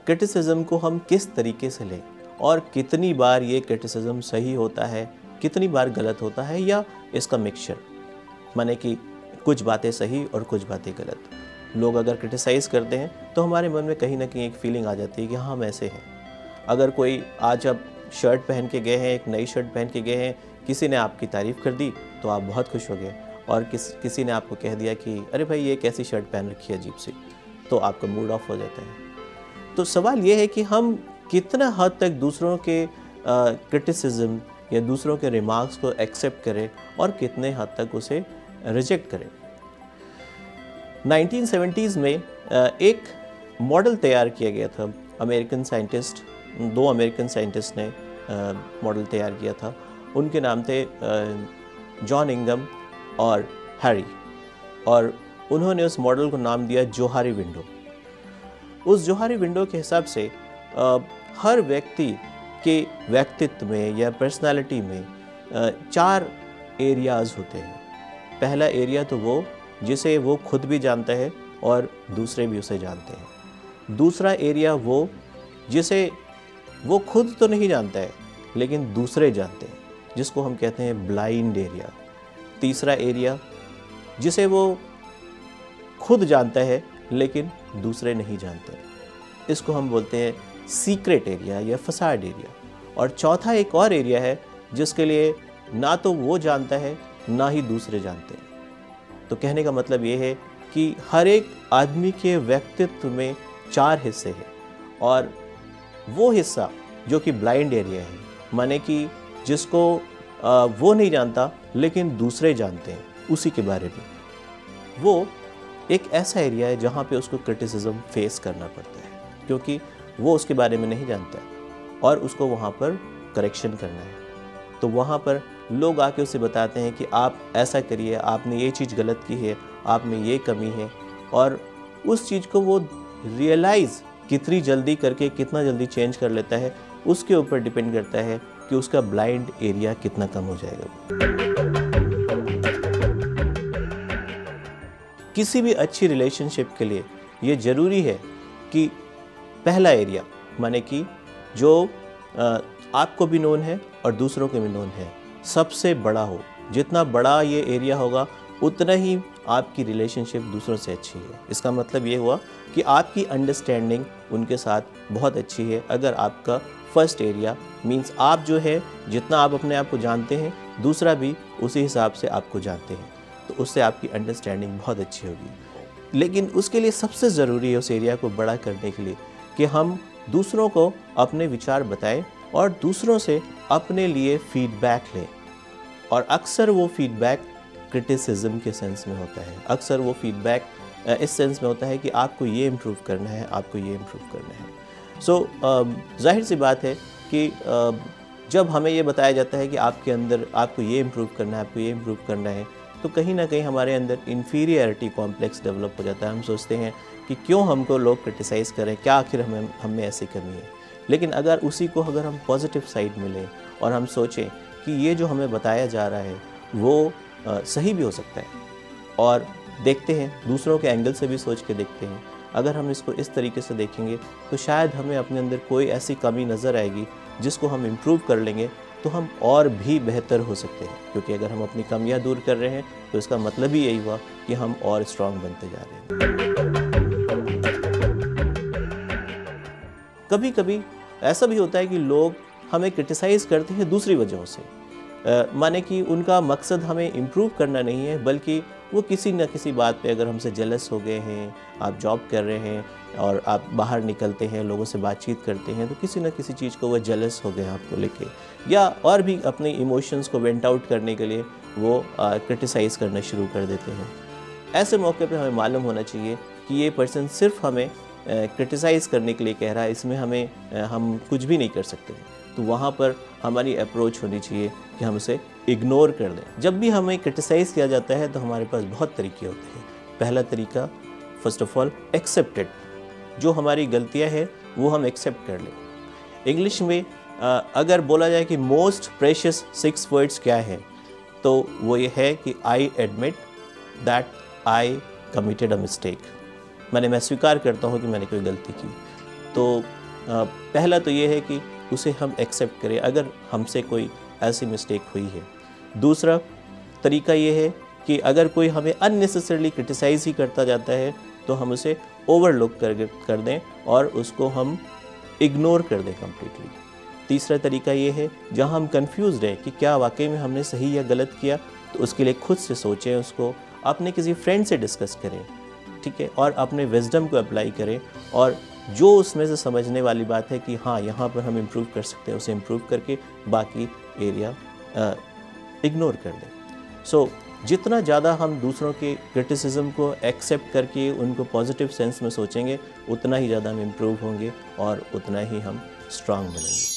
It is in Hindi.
क्रिटिसिज्म को हम किस तरीके से लें और कितनी बार ये क्रिटिसिज्म सही होता है, कितनी बार गलत होता है, या इसका मिक्सचर, माने कि कुछ बातें सही और कुछ बातें गलत। लोग अगर क्रिटिसाइज़ करते हैं तो हमारे मन में कहीं ना कहीं एक फीलिंग आ जाती है कि हाँ हम ऐसे हैं। अगर कोई आज आप शर्ट पहन के गए हैं, एक नई शर्ट पहन के गए हैं, किसी ने आपकी तारीफ़ कर दी तो आप बहुत खुश हो गए, और किसी ने आपको कह दिया कि अरे भाई ये कैसी शर्ट पहन रखी है अजीब सी, तो आपका मूड ऑफ हो जाता है। तो सवाल ये है कि हम कितना हद तक दूसरों के क्रिटिसिज्म या दूसरों के रिमार्क्स को एक्सेप्ट करें और कितने हद तक उसे रिजेक्ट करें। 1970s में एक मॉडल तैयार किया गया था। अमेरिकन साइंटिस्ट, 2 अमेरिकन साइंटिस्ट ने मॉडल तैयार किया था। उनके नाम थे जॉन इंगम और हैरी, और उन्होंने उस मॉडल को नाम दिया जोहारी विंडो। उस जोहारी विंडो के हिसाब से हर व्यक्ति के व्यक्तित्व में या पर्सनालिटी में 4 एरियाज़ होते हैं। पहला एरिया तो वो जिसे वो खुद भी जानता है और दूसरे भी उसे जानते हैं। दूसरा एरिया वो जिसे वो खुद तो नहीं जानता है लेकिन दूसरे जानते हैं, जिसको हम कहते हैं ब्लाइंड एरिया। तीसरा एरिया जिसे वो खुद जानता है लेकिन दूसरे नहीं जानते, इसको हम बोलते हैं सीक्रेट एरिया या फसाड एरिया। और चौथा एक और एरिया है जिसके लिए ना तो वो जानता है ना ही दूसरे जानते हैं। तो कहने का मतलब ये है कि हर एक आदमी के व्यक्तित्व में 4 हिस्से हैं, और वो हिस्सा जो कि ब्लाइंड एरिया है, माने कि जिसको वो नहीं जानता लेकिन दूसरे जानते हैं उसी के बारे में, वो एक ऐसा एरिया है जहाँ पे उसको क्रिटिसिज्म फेस करना पड़ता है, क्योंकि वो उसके बारे में नहीं जानता है और उसको वहाँ पर करेक्शन करना है। तो वहाँ पर लोग आके उसे बताते हैं कि आप ऐसा करिए, आपने ये चीज़ गलत की है, आप में ये कमी है, और उस चीज़ को वो रियलाइज़ कितनी जल्दी करके कितना जल्दी चेंज कर लेता है, उसके ऊपर डिपेंड करता है कि उसका ब्लाइंड एरिया कितना कम हो जाएगा। किसी भी अच्छी रिलेशनशिप के लिए ये ज़रूरी है कि पहला एरिया, माने कि जो आपको भी नोन है और दूसरों को भी नोन है, सबसे बड़ा हो। जितना बड़ा ये एरिया होगा उतना ही आपकी रिलेशनशिप दूसरों से अच्छी है। इसका मतलब ये हुआ कि आपकी अंडरस्टैंडिंग उनके साथ बहुत अच्छी है अगर आपका फर्स्ट एरिया मींस आप जो है जितना आप अपने आप को जानते हैं, दूसरा भी उसी हिसाब से आपको जानते हैं, तो उससे आपकी अंडरस्टैंडिंग बहुत अच्छी होगी। लेकिन उसके लिए सबसे ज़रूरी है उस एरिया को बड़ा करने के लिए कि हम दूसरों को अपने विचार बताएं और दूसरों से अपने लिए फीडबैक लें। और अक्सर वो फीडबैक क्रिटिसिज्म के सेंस में होता है, अक्सर वो फीडबैक इस सेंस में होता है कि आपको ये इम्प्रूव करना है, आपको ये इम्प्रूव करना है। सो जाहिर सी बात है कि जब हमें ये बताया जाता है कि आपके अंदर आपको ये इम्प्रूव करना है, आपको ये इम्प्रूव करना है, तो कहीं ना कहीं हमारे अंदर इन्फीरियरिटी कॉम्प्लेक्स डेवलप हो जाता है। हम सोचते हैं कि क्यों हमको लोग क्रिटिसाइज़ करें, क्या आखिर हम में ऐसी कमी है। लेकिन अगर उसी को अगर हम पॉजिटिव साइड में लें और हम सोचें कि ये जो हमें बताया जा रहा है वो सही भी हो सकता है, और देखते हैं दूसरों के एंगल से भी सोच के देखते हैं, अगर हम इसको इस तरीके से देखेंगे तो शायद हमें अपने अंदर कोई ऐसी कमी नज़र आएगी जिसको हम इम्प्रूव कर लेंगे तो हम और भी बेहतर हो सकते हैं। क्योंकि अगर हम अपनी कमियां दूर कर रहे हैं तो इसका मतलब ही यही हुआ कि हम और स्ट्रांग बनते जा रहे हैं। कभी कभी ऐसा भी होता है कि लोग हमें क्रिटिसाइज़ करते हैं दूसरी वजहों से, माने कि उनका मकसद हमें इम्प्रूव करना नहीं है, बल्कि वो किसी न किसी बात पे अगर हमसे जेलस हो गए हैं, आप जॉब कर रहे हैं और आप बाहर निकलते हैं, लोगों से बातचीत करते हैं, तो किसी न किसी चीज़ को वो जेलस हो गए आपको लेके, या और भी अपने इमोशंस को वेंट आउट करने के लिए वो क्रिटिसाइज़ करना शुरू कर देते हैं। ऐसे मौके पे हमें मालूम होना चाहिए कि ये पर्सन सिर्फ हमें क्रिटिसाइज़ करने के लिए कह रहा है, इसमें हम कुछ भी नहीं कर सकते। तो वहाँ पर हमारी अप्रोच होनी चाहिए कि हम उसे इग्नोर कर दें। जब भी हमें क्रिटिसाइज़ किया जाता है तो हमारे पास बहुत तरीके होते हैं। पहला तरीका, फर्स्ट ऑफ ऑल एक्सेप्टेड, जो हमारी गलतियाँ हैं वो हम एक्सेप्ट कर लें। इंग्लिश में अगर बोला जाए कि मोस्ट प्रेशियस 6 वर्ड्स क्या हैं, तो वो ये है कि I admit that I committed a mistake, मैं स्वीकार करता हूँ कि मैंने कोई गलती की। तो पहला तो ये है कि उसे हम एक्सेप्ट करें अगर हमसे कोई ऐसी मिस्टेक हुई है। दूसरा तरीका ये है कि अगर कोई हमें अननेसेसरली क्रिटिसाइज़ ही करता जाता है तो हम उसे ओवरलुक कर दें और उसको हम इग्नोर कर दें कम्प्लीटली। तीसरा तरीका ये है जहाँ हम कंफ्यूज्ड हैं कि क्या वाकई में हमने सही या गलत किया, तो उसके लिए खुद से सोचें, उसको अपने किसी फ्रेंड से डिस्कस करें, ठीक है, और अपने विजडम को अप्लाई करें और जो उसमें से समझने वाली बात है कि हाँ यहाँ पर हम इम्प्रूव कर सकते हैं, उसे इम्प्रूव करके बाकी एरिया इग्नोर कर दें। सो जितना ज़्यादा हम दूसरों के क्रिटिसिज्म को एक्सेप्ट करके उनको पॉजिटिव सेंस में सोचेंगे, उतना ही ज़्यादा हम इम्प्रूव होंगे और उतना ही हम स्ट्रांग बनेंगे।